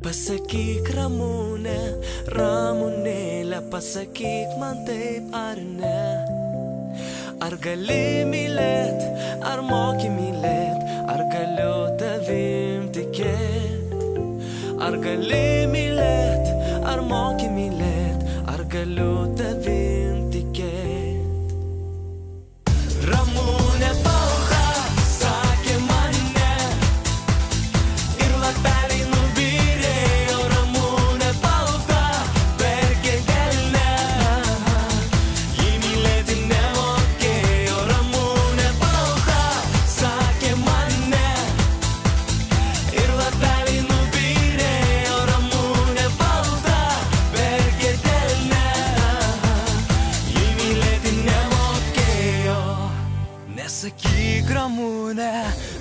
Pasakyk Ramunė, Ramunėlė, pasakyk man taip ar ne. Ar gali mylėt, ar moki mylėt, ar galiu tavim tikėt. Ar gali mylėt, ar moki mylėt, ar galiu tavim tikėt. Ramunė balta sakė man ne, ir lapeliai nubyrėjo. Ramunė balta verkė delne, ji mylėti nemokėjo. Ramunė balta sakė man ne, ir lapeliai nubyrėjo. Ramunė balta verkė delne, ji mylėti nemokėjo. Nesakyk Ramunė,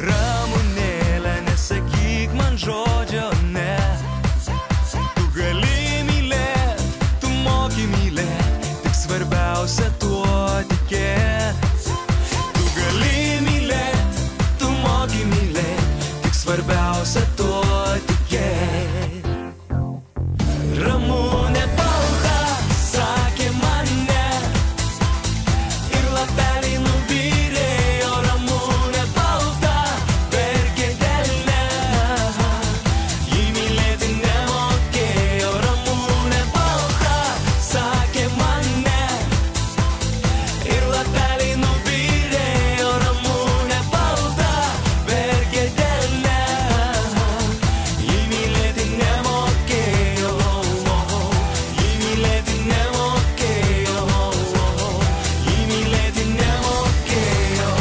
Ramunėlė, nesakyk man žodžio ne. Tu gali mylėt, tu moki mylėt, tik svarbiausia tuo tikėt. Tu gali mylėt, tu moki mylėt, tik svarbiausia tuo tikėt. Ramunė balta sakė man ne, ir lapeliai nubyrėjo. Ramunė balta verkė delne, ji mylėti nemokėjo. Ramunė balta sakė man ne, ir lapeliai nubyrėjo. Ramunė balta verkė delne, ji mylėti nemokėjo. Ji mylėti nemokėjo, ji mylėti nemokėjo.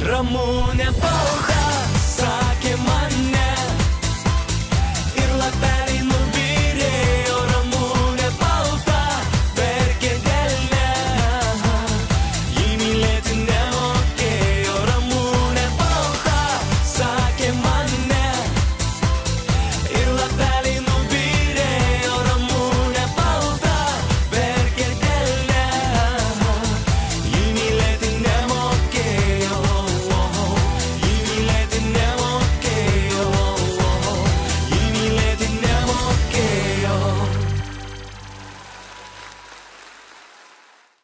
Ramunė balta